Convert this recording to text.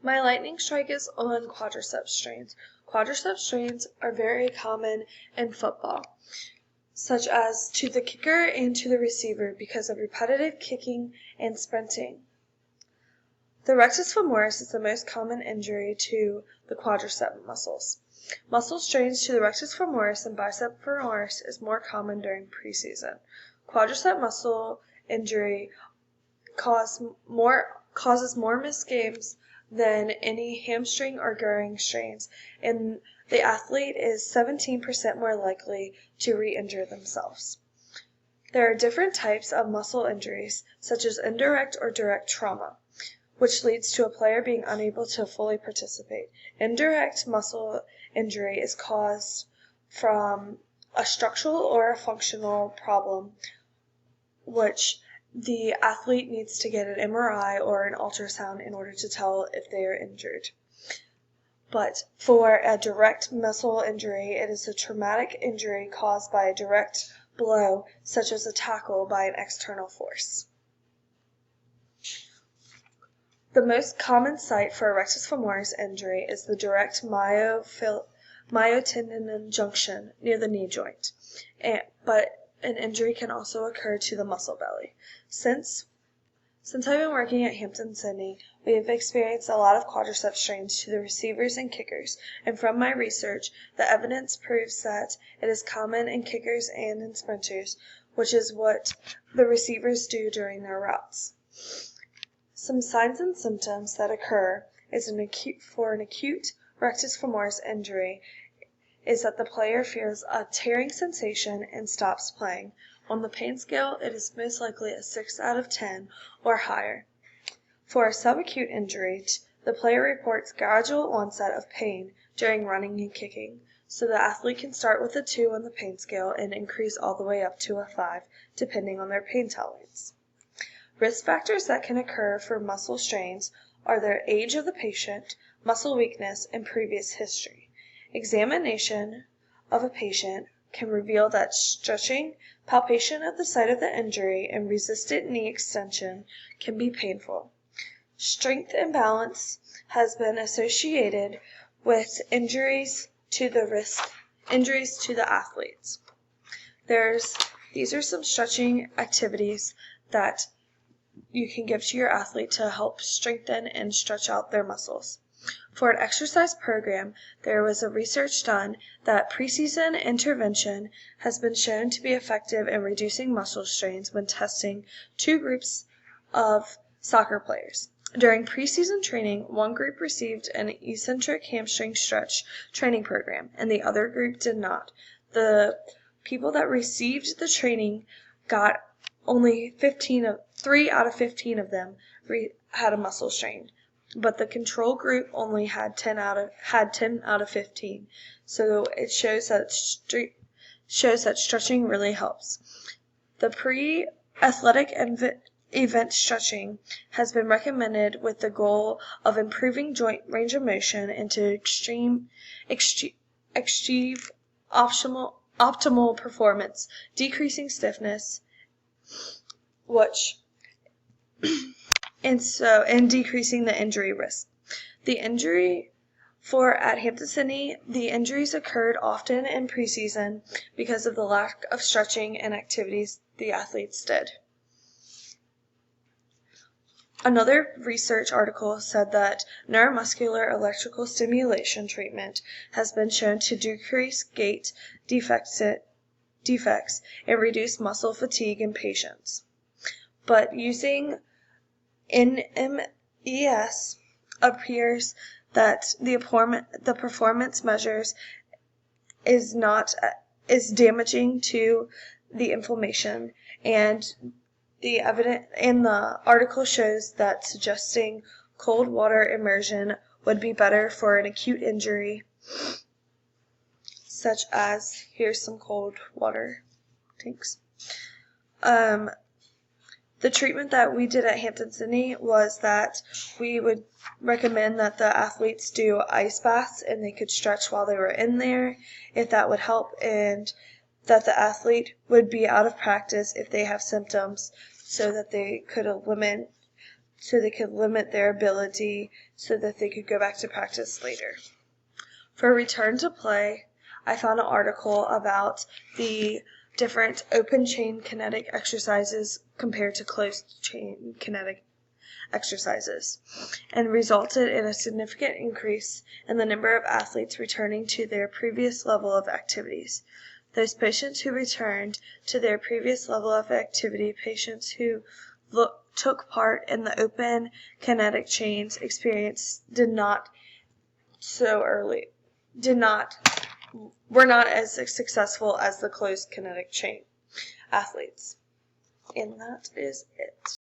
My lightning strike is on quadriceps strains. Quadriceps strains are very common in football, such as to the kicker and to the receiver because of repetitive kicking and sprinting. The rectus femoris is the most common injury to the quadricep muscles. Muscle strains to the rectus femoris and bicep femoris is more common during preseason. Quadricep muscle injury causes more missed games than any hamstring or groin strains, and the athlete is 17% more likely to re-injure themselves. There are different types of muscle injuries, such as indirect or direct trauma, which leads to a player being unable to fully participate. Indirect muscle injury is caused from a structural or a functional problem, which the athlete needs to get an MRI or an ultrasound in order to tell if they are injured. But for a direct muscle injury, it is a traumatic injury caused by a direct blow, such as a tackle by an external force. The most common site for a rectus femoris injury is the direct myotendinous junction near the knee joint, but an injury can also occur to the muscle belly. Since I've been working at Hampden-Sydney, we have experienced a lot of quadriceps strains to the receivers and kickers, and from my research, the evidence proves that it is common in kickers and in sprinters, which is what the receivers do during their routes. Some signs and symptoms that occur for an acute rectus femoris injury is that the player feels a tearing sensation and stops playing. On the pain scale, it is most likely a 6 out of 10 or higher. For a subacute injury, the player reports gradual onset of pain during running and kicking, so the athlete can start with a 2 on the pain scale and increase all the way up to a 5, depending on their pain tolerance. Risk factors that can occur for muscle strains are the age of the patient, muscle weakness, and previous history. Examination of a patient can reveal that stretching, palpation at the site of the injury, and resistant knee extension can be painful. Strength imbalance has been associated with injuries to the athletes. These are some stretching activities that you can give to your athlete to help strengthen and stretch out their muscles. For an exercise program, there was a research done that preseason intervention has been shown to be effective in reducing muscle strains when testing two groups of soccer players. During preseason training, one group received an eccentric hamstring stretch training program, and the other group did not. The people that received the training got only 3 out of 15 of them had a muscle strain, but the control group only had 10 out of 15. So it shows that stretching really helps. The pre-athletic event stretching has been recommended with the goal of improving joint range of motion and to achieve optimal performance, decreasing stiffness, and decreasing the injury risk. At Hampden-Sydney, the injuries occurred often in preseason because of the lack of stretching and activities the athletes did. Another research article said that neuromuscular electrical stimulation treatment has been shown to decrease gait defects and reduce muscle fatigue in patients. But using NMES appears that the performance measures is damaging to the inflammation, and the article shows that suggesting cold water immersion would be better for an acute injury, such as here's some cold water tanks. The treatment that we did at Hampden-Sydney was that we would recommend that the athletes do ice baths and they could stretch while they were in there, if that would help, and that the athlete would be out of practice if they have symptoms so that they could limit so they could limit their ability so that they could go back to practice later. For return to play, I found an article about the different open chain kinetic exercises compared to closed chain kinetic exercises, and resulted in a significant increase in the number of athletes returning to their previous level of activities. Those patients who returned to their previous level of activity, patients who took part in the open kinetic chains experience were not as successful as the closed kinetic chain athletes. And that is it.